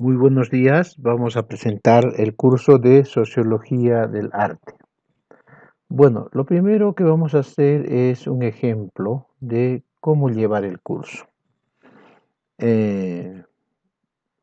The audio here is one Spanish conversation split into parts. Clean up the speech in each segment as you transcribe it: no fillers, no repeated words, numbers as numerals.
Muy buenos días, vamos a presentar el curso de Sociología del Arte. Bueno, lo primero que vamos a hacer es un ejemplo de cómo llevar el curso. Eh,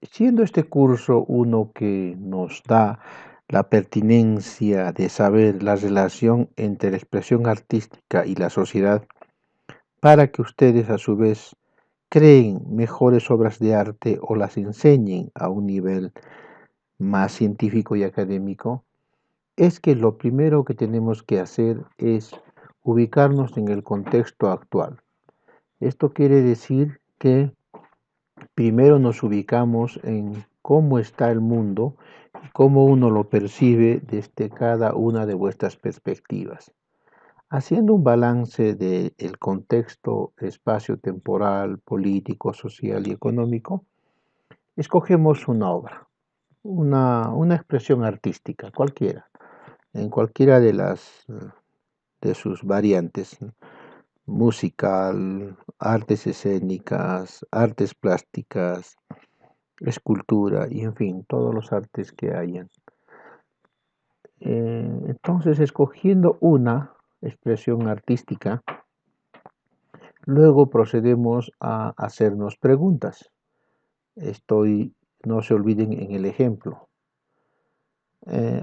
Siendo este curso uno que nos da la pertinencia de saber la relación entre la expresión artística y la sociedad, para que ustedes a su vez creen mejores obras de arte o las enseñen a un nivel más científico y académico, es que lo primero que tenemos que hacer es ubicarnos en el contexto actual. Esto quiere decir que primero nos ubicamos en cómo está el mundo y cómo uno lo percibe desde cada una de vuestras perspectivas. Haciendo un balance del contexto espacio-temporal, político, social y económico, escogemos una obra, una expresión artística, cualquiera, en cualquiera de sus variantes: musical, artes escénicas, artes plásticas, escultura y en fin, todos los artes que hayan. Entonces, escogiendo una expresión artística, luego procedemos a hacernos preguntas. No se olviden en el ejemplo.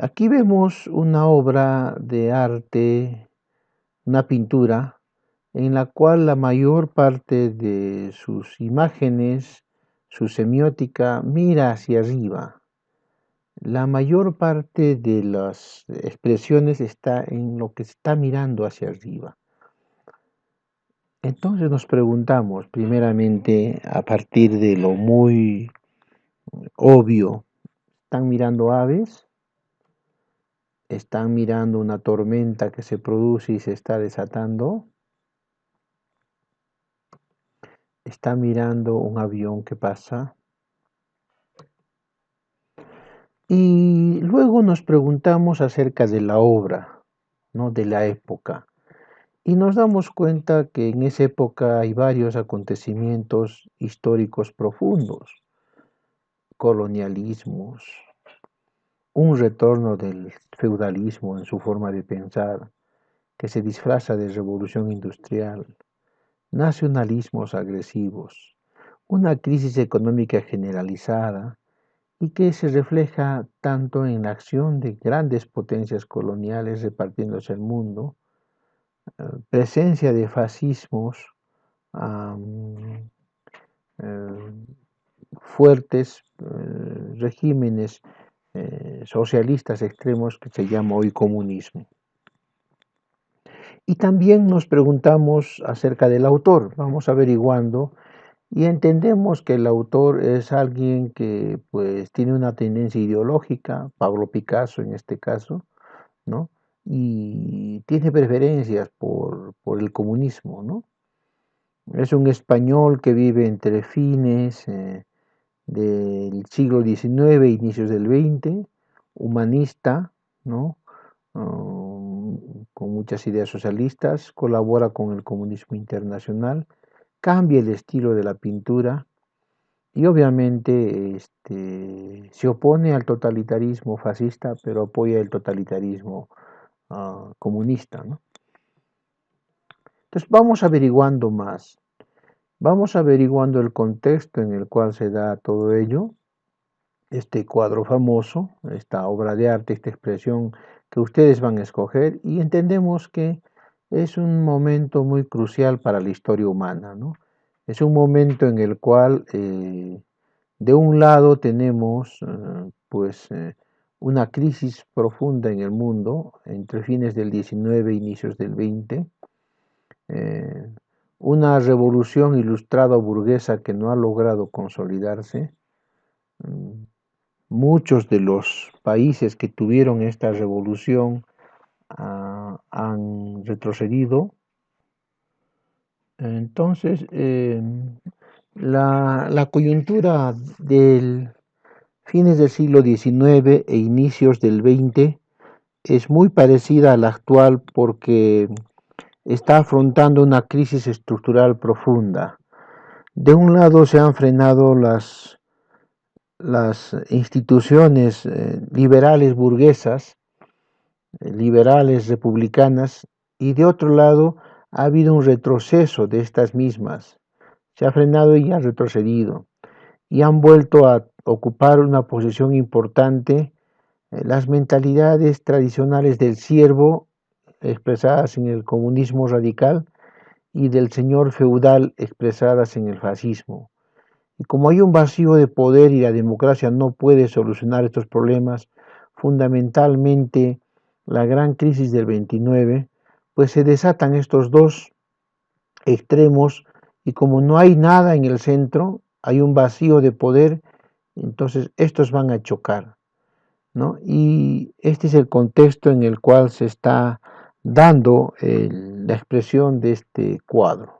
Aquí vemos una obra de arte, una pintura, en la cual la mayor parte de sus imágenes, su semiótica, mira hacia arriba. La mayor parte de las expresiones está en lo que está mirando hacia arriba. Entonces nos preguntamos, primeramente, a partir de lo muy obvio: ¿están mirando aves? ¿Están mirando una tormenta que se produce y se está desatando? ¿Está mirando un avión que pasa? Y luego nos preguntamos acerca de la obra, ¿no? De la época. Y nos damos cuenta que en esa época hay varios acontecimientos históricos profundos: colonialismos, un retorno del feudalismo en su forma de pensar, que se disfraza de revolución industrial, nacionalismos agresivos, una crisis económica generalizada y que se refleja tanto en la acción de grandes potencias coloniales repartiéndose el mundo, presencia de fascismos, am, eh, fuertes regímenes socialistas extremos que se llama hoy comunismo. Y también nos preguntamos acerca del autor, vamos averiguando y entendemos que el autor es alguien que pues tiene una tendencia ideológica, Pablo Picasso en este caso, ¿no? Y tiene preferencias por el comunismo, ¿no? Es un español que vive entre fines del siglo XIX e inicios del XX, humanista, ¿no? Con muchas ideas socialistas, colabora con el comunismo internacional, cambia el estilo de la pintura y obviamente se opone al totalitarismo fascista, pero apoya el totalitarismo comunista, ¿no? Entonces vamos averiguando más, vamos averiguando el contexto en el cual se da todo ello, este cuadro famoso, esta obra de arte, esta expresión que ustedes van a escoger, y entendemos que es un momento muy crucial para la historia humana, ¿no? Es un momento en el cual de un lado tenemos una crisis profunda en el mundo entre fines del XIX e inicios del XX, eh, una revolución ilustrada burguesa que no ha logrado consolidarse. Muchos de los países que tuvieron esta revolución han retrocedido. Entonces, la coyuntura del fines del siglo XIX e inicios del XX es muy parecida a la actual porque está afrontando una crisis estructural profunda. De un lado se han frenado las las instituciones liberales burguesas, liberales republicanas, y de otro lado ha habido un retroceso de estas mismas. Se ha frenado y ha retrocedido, y han vuelto a ocupar una posición importante las mentalidades tradicionales del siervo expresadas en el comunismo radical y del señor feudal expresadas en el fascismo. Y como hay un vacío de poder y la democracia no puede solucionar estos problemas, fundamentalmente la gran crisis del 29, pues se desatan estos dos extremos y como no hay nada en el centro, hay un vacío de poder, entonces estos van a chocar, ¿no? Y este es el contexto en el cual se está dando la expresión de este cuadro.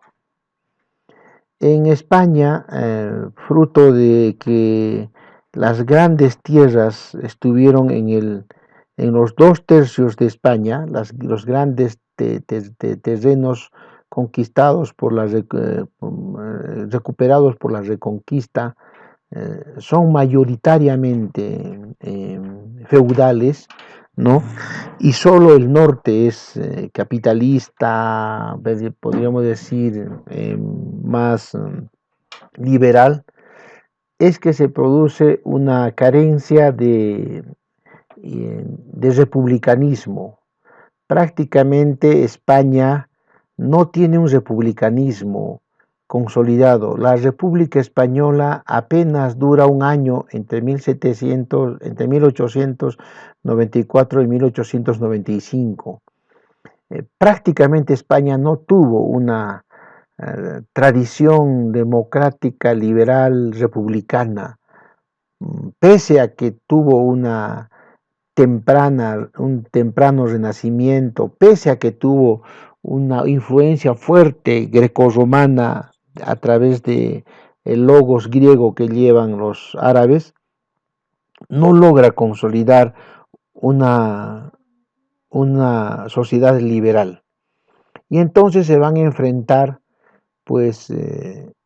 En España, fruto de que las grandes tierras estuvieron en los 2/3 de España, los grandes terrenos conquistados por recuperados por la Reconquista, son mayoritariamente feudales, ¿no? Y solo el norte es capitalista, podríamos decir, más liberal. Es que se produce una carencia de republicanismo. Prácticamente España no tiene un republicanismo consolidado. La República Española apenas dura un año entre 1894 y 1895. Prácticamente España no tuvo una tradición democrática, liberal, republicana, pese a que tuvo un temprano renacimiento, pese a que tuvo una influencia fuerte grecorromana a través de el logos griego que llevan los árabes, no logra consolidar una sociedad liberal. Y entonces se van a enfrentar pues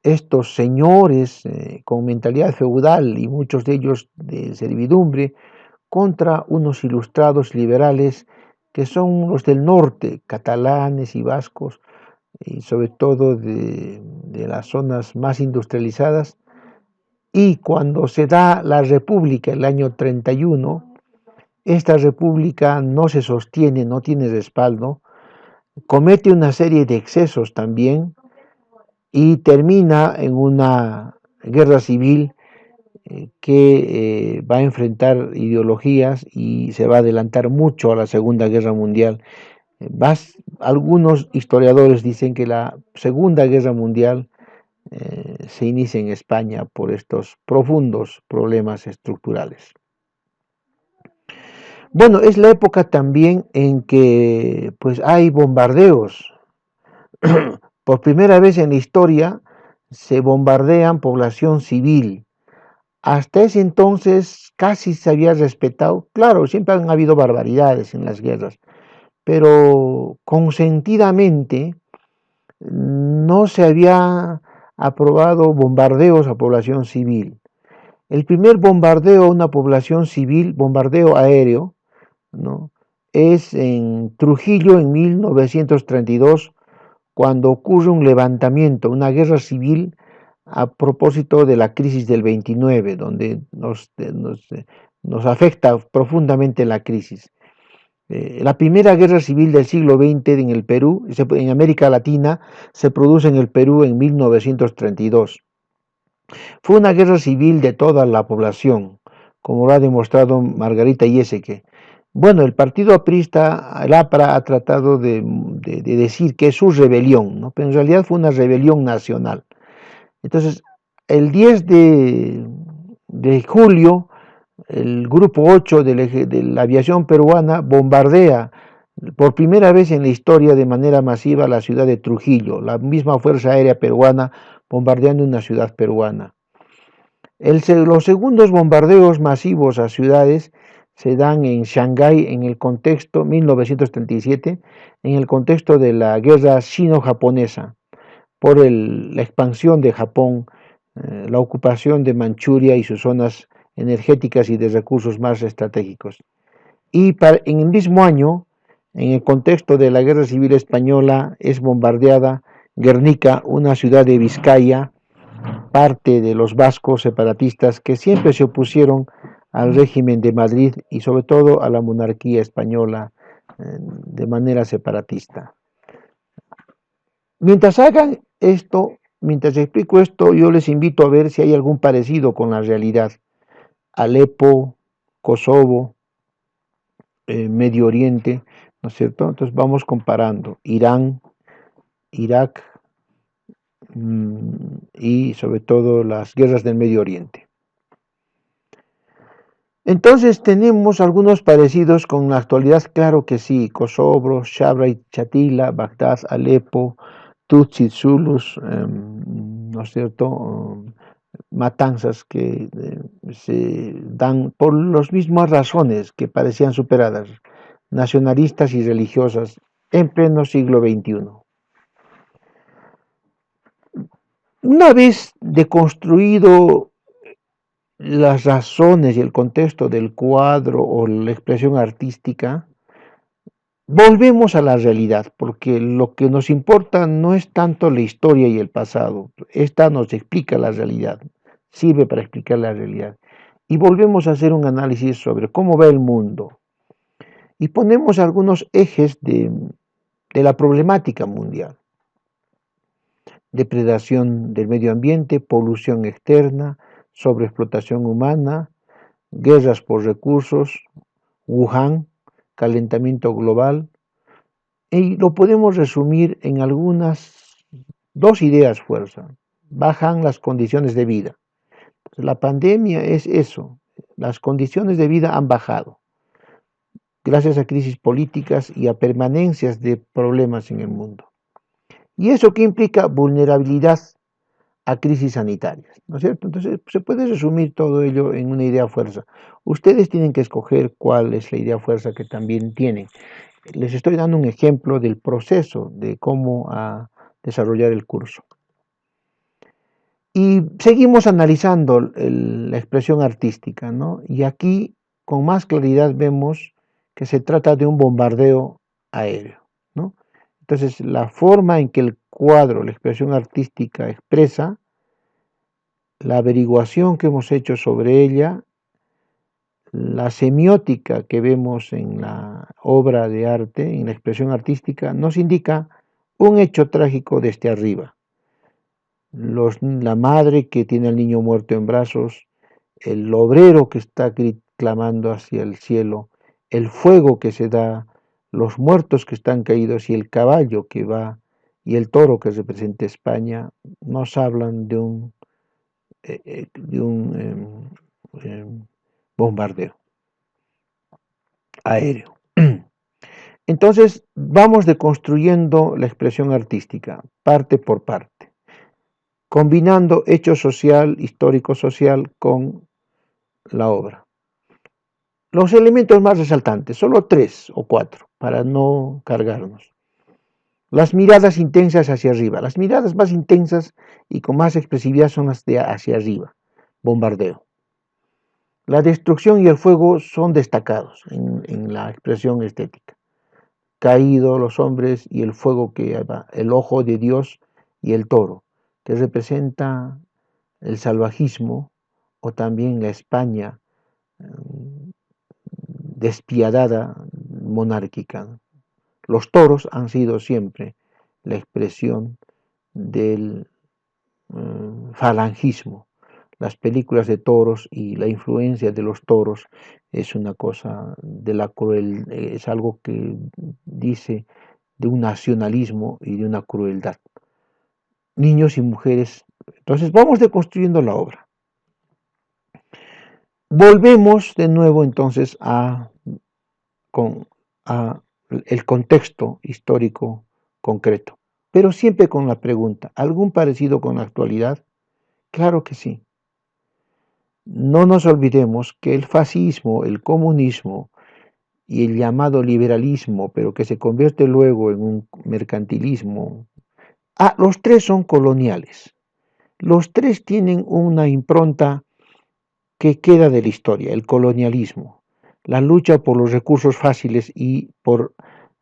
estos señores con mentalidad feudal y muchos de ellos de servidumbre contra unos ilustrados liberales que son los del norte, catalanes y vascos, y sobre todo de las zonas más industrializadas. Y cuando se da la república el año 31, esta república no se sostiene, no tiene respaldo, comete una serie de excesos también y termina en una guerra civil que va a enfrentar ideologías y se va a adelantar mucho a la Segunda Guerra Mundial. Algunos historiadores dicen que la Segunda Guerra Mundial se inicia en España por estos profundos problemas estructurales. Bueno, es la época también en que pues hay bombardeos. Por primera vez en la historia se bombardean población civil. Hasta ese entonces casi se había respetado, claro, siempre han habido barbaridades en las guerras, pero consentidamente no se había aprobado bombardeos a población civil. El primer bombardeo a una población civil, bombardeo aéreo, ¿no?, es en Trujillo en 1932, cuando ocurre un levantamiento, una guerra civil a propósito de la crisis del 29, donde nos afecta profundamente la crisis. La primera guerra civil del siglo XX en el Perú, en América Latina, se produce en el Perú en 1932. Fue una guerra civil de toda la población, como lo ha demostrado Margarita Yeseke. Bueno, el partido aprista, el APRA, ha tratado de decir que es su rebelión, ¿no?, pero en realidad fue una rebelión nacional. Entonces, el 10 de julio, el grupo 8 de la aviación peruana bombardea por primera vez en la historia de manera masiva la ciudad de Trujillo, la misma Fuerza Aérea Peruana bombardeando una ciudad peruana. Los segundos bombardeos masivos a ciudades se dan en Shanghái en el contexto 1937, en el contexto de la guerra sino-japonesa, por la expansión de Japón, la ocupación de Manchuria y sus zonas energéticas y de recursos más estratégicos. Y en el mismo año, en el contexto de la Guerra Civil Española, es bombardeada Guernica, una ciudad de Vizcaya, parte de los vascos separatistas que siempre se opusieron al régimen de Madrid y sobre todo a la monarquía española de manera separatista. Mientras hagan esto, mientras explico esto, yo les invito a ver si hay algún parecido con la realidad. Alepo, Kosovo, Medio Oriente, ¿no es cierto? Entonces vamos comparando Irán, Irak y sobre todo las guerras del Medio Oriente. Entonces tenemos algunos parecidos con la actualidad, claro que sí, Kosovo, Shabra y Chatila, Bagdad, Alepo, Tutsi, Zulus, ¿no es cierto? Matanzas que se dan por las mismas razones que parecían superadas, nacionalistas y religiosas, en pleno siglo XXI. Una vez deconstruido las razones y el contexto del cuadro o la expresión artística, volvemos a la realidad, porque lo que nos importa no es tanto la historia y el pasado, esta nos explica la realidad, sirve para explicar la realidad. Y volvemos a hacer un análisis sobre cómo va el mundo. Y ponemos algunos ejes de la problemática mundial. Depredación del medio ambiente, polución externa, sobreexplotación humana, guerras por recursos, Wuhan, calentamiento global, y lo podemos resumir en dos ideas fuerza. Bajan las condiciones de vida. La pandemia es eso, las condiciones de vida han bajado, gracias a crisis políticas y a permanencias de problemas en el mundo. ¿Y eso qué implica? Vulnerabilidad a crisis sanitarias, ¿no es cierto? Entonces, se puede resumir todo ello en una idea fuerza. Ustedes tienen que escoger cuál es la idea fuerza que también tienen. Les estoy dando un ejemplo del proceso de cómo desarrollar el curso. Y seguimos analizando la expresión artística, ¿no? Y aquí con más claridad vemos que se trata de un bombardeo aéreo, ¿no? Entonces, la forma en que el cuadro, la expresión artística expresa, la averiguación que hemos hecho sobre ella, la semiótica que vemos en la obra de arte, en la expresión artística, nos indica un hecho trágico desde arriba. La madre que tiene al niño muerto en brazos, el obrero que está clamando hacia el cielo, el fuego que se da, los muertos que están caídos y el caballo que va y el toro que representa España, nos hablan de un bombardeo aéreo. Entonces vamos deconstruyendo la expresión artística, parte por parte, combinando hecho social, histórico-social con la obra. Los elementos más resaltantes, solo 3 o 4, para no cargarnos. Las miradas intensas hacia arriba. Las miradas más intensas y con más expresividad son las de hacia arriba. Bombardeo. La destrucción y el fuego son destacados en la expresión estética. Caído los hombres y el fuego que va, el ojo de Dios y el toro, que representa el salvajismo o también la España despiadada monárquica. Los toros han sido siempre la expresión del falangismo. Las películas de toros y la influencia de los toros es una cosa de la cruel, es algo que dice de un nacionalismo y de una crueldad. Niños y mujeres. Entonces vamos deconstruyendo la obra. Volvemos de nuevo entonces a el contexto histórico concreto, pero siempre con la pregunta, ¿algún parecido con la actualidad? Claro que sí. No nos olvidemos que el fascismo, el comunismo y el llamado liberalismo, pero que se convierte luego en un mercantilismo, los tres son coloniales. Los tres tienen una impronta ¿qué queda de la historia? El colonialismo, la lucha por los recursos fáciles y por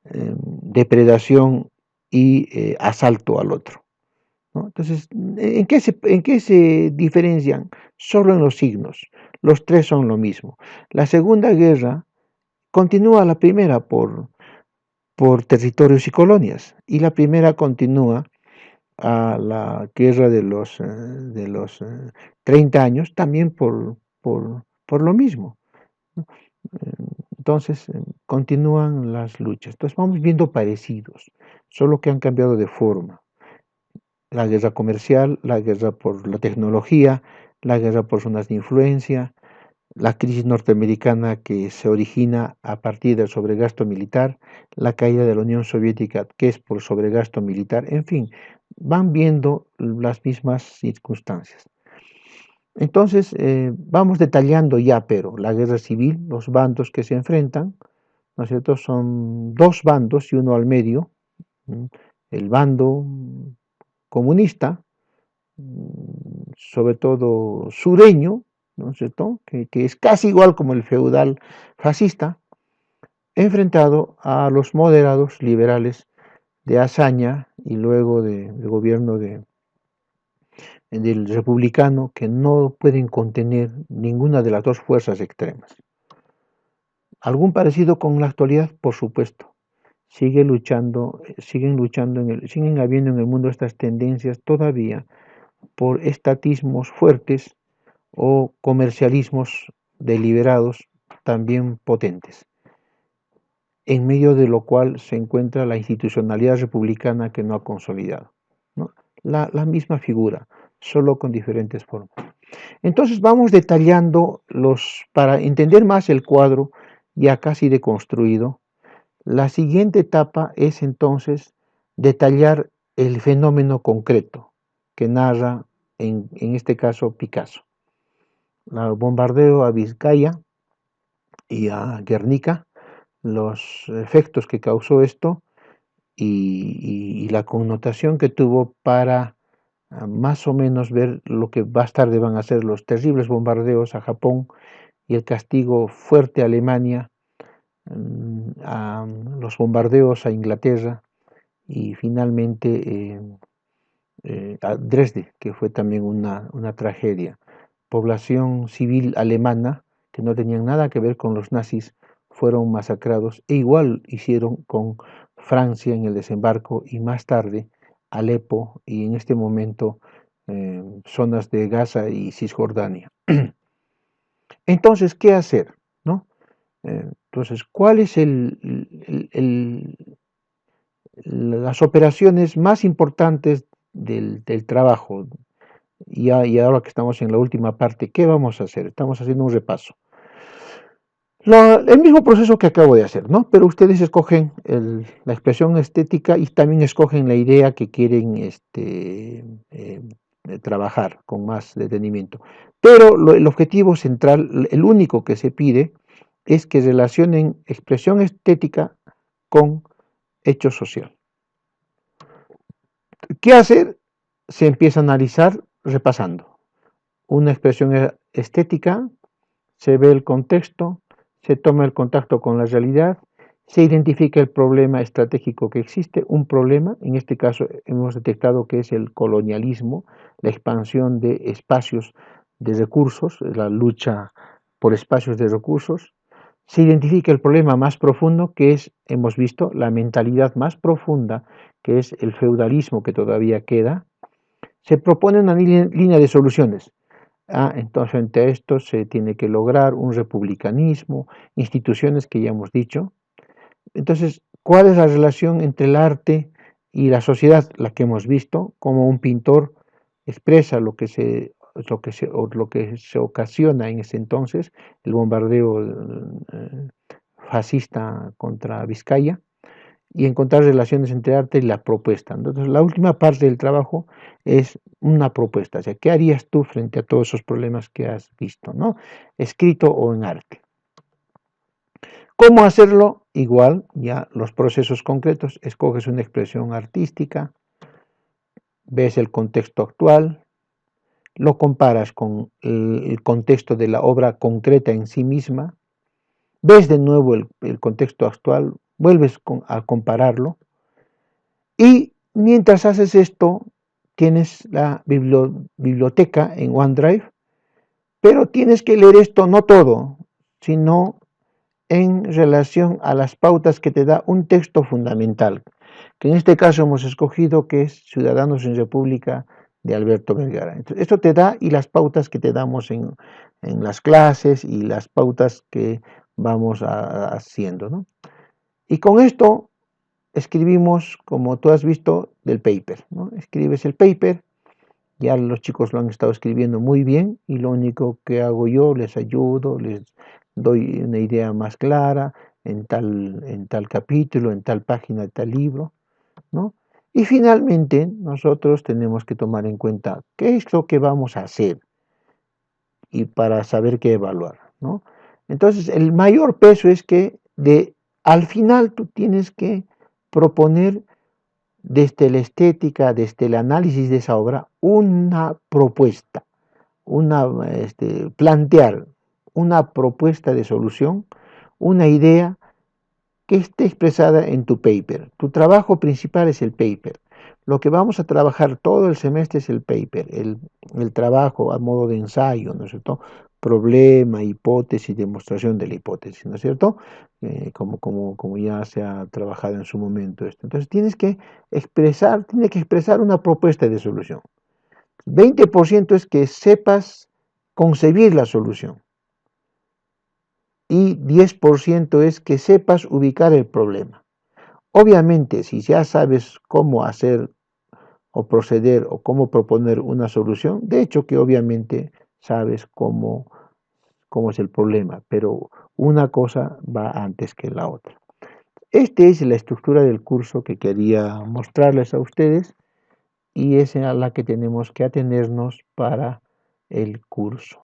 depredación y asalto al otro, ¿no? Entonces, ¿en qué se diferencian? Solo en los signos. Los tres son lo mismo. La Segunda Guerra continúa la primera por territorios y colonias, y la primera continúa a la guerra de los 30 años también por lo mismo. Entonces, continúan las luchas. Entonces, vamos viendo parecidos, solo que han cambiado de forma. La guerra comercial, la guerra por la tecnología, la guerra por zonas de influencia, la crisis norteamericana que se origina a partir del sobregasto militar, la caída de la Unión Soviética que es por sobregasto militar, en fin, van viendo las mismas circunstancias. Entonces, vamos detallando ya, pero la guerra civil, los bandos que se enfrentan, ¿no es cierto? Son dos bandos y uno al medio, el bando comunista, sobre todo sureño, ¿no es cierto?, que es casi igual como el feudal fascista, enfrentado a los moderados liberales de Azaña y luego del gobierno del republicano, que no pueden contener ninguna de las dos fuerzas extremas. ¿Algún parecido con la actualidad? Por supuesto. Siguen luchando siguen habiendo en el mundo estas tendencias todavía por estatismos fuertes o comercialismos deliberados también potentes, en medio de lo cual se encuentra la institucionalidad republicana que no ha consolidado, ¿no? La misma figura, solo con diferentes formas. Entonces vamos detallando para entender más el cuadro ya casi deconstruido. La siguiente etapa es entonces detallar el fenómeno concreto que narra en este caso Picasso. El bombardeo a Vizcaya y a Guernica, los efectos que causó esto y la connotación que tuvo para más o menos ver lo que más tarde van a ser los terribles bombardeos a Japón y el castigo fuerte a Alemania, a los bombardeos a Inglaterra y finalmente a Dresde, que fue también una tragedia. Población civil alemana que no tenían nada que ver con los nazis fueron masacrados e igual hicieron con Francia en el desembarco y más tarde Alepo y en este momento zonas de Gaza y Cisjordania. Entonces, ¿qué hacer? ¿No? Entonces, ¿cuáles las operaciones más importantes del trabajo? Y ahora que estamos en la última parte, ¿qué vamos a hacer? Estamos haciendo un repaso. El mismo proceso que acabo de hacer, ¿no? Pero ustedes escogen la expresión estética y también escogen la idea que quieren trabajar con más detenimiento. Pero el objetivo central, el único que se pide, es que relacionen expresión estética con hecho social. ¿Qué hacer? Se empieza a analizar repasando. Una expresión estética, se ve el contexto, se toma el contacto con la realidad, se identifica el problema estratégico que existe, un problema, en este caso hemos detectado que es el colonialismo, la expansión de espacios de recursos, la lucha por espacios de recursos, se identifica el problema más profundo que es, hemos visto, la mentalidad más profunda, que es el feudalismo que todavía queda, se propone una línea de soluciones. Entonces, frente a esto se tiene que lograr un republicanismo, instituciones que ya hemos dicho. Entonces, ¿cuál es la relación entre el arte y la sociedad? La que hemos visto, como un pintor expresa lo que se ocasiona en ese entonces, el bombardeo fascista contra Vizcaya, y encontrar relaciones entre arte y la propuesta. Entonces, la última parte del trabajo es una propuesta, o sea, ¿qué harías tú frente a todos esos problemas que has visto, ¿no? Escrito o en arte. ¿Cómo hacerlo? Igual, ya los procesos concretos, escoges una expresión artística, ves el contexto actual, lo comparas con el contexto de la obra concreta en sí misma, ves de nuevo el contexto actual, vuelves a compararlo y mientras haces esto tienes la biblioteca en OneDrive, pero tienes que leer esto no todo, sino en relación a las pautas que te da un texto fundamental, que en este caso hemos escogido, que es Ciudadanos en República de Alberto Vergara. Entonces, esto te da, y las pautas que te damos en las clases y las pautas que vamos haciendo, ¿no? Y con esto escribimos, como tú has visto, del paper, ¿no? Escribes el paper, ya los chicos lo han estado escribiendo muy bien y lo único que hago yo, les ayudo, les doy una idea más clara en tal capítulo, en tal página, en tal libro, ¿no? Y finalmente nosotros tenemos que tomar en cuenta qué es lo que vamos a hacer y para saber qué evaluar, ¿no? Entonces, el mayor peso es que al final tú tienes que proponer desde la estética, desde el análisis de esa obra, una propuesta, plantear una propuesta de solución, una idea que esté expresada en tu paper. Tu trabajo principal es el paper. Lo que vamos a trabajar todo el semestre es el paper, el trabajo a modo de ensayo, ¿no es cierto? Problema, hipótesis, demostración de la hipótesis, ¿no es cierto? Como ya se ha trabajado en su momento esto. Entonces tiene que expresar una propuesta de solución. 20% es que sepas concebir la solución y 10% es que sepas ubicar el problema. Obviamente, si ya sabes cómo hacer o proceder o cómo proponer una solución, de hecho que obviamente sabes cómo es el problema, pero una cosa va antes que la otra. Esta es la estructura del curso que quería mostrarles a ustedes y es a la que tenemos que atenernos para el curso.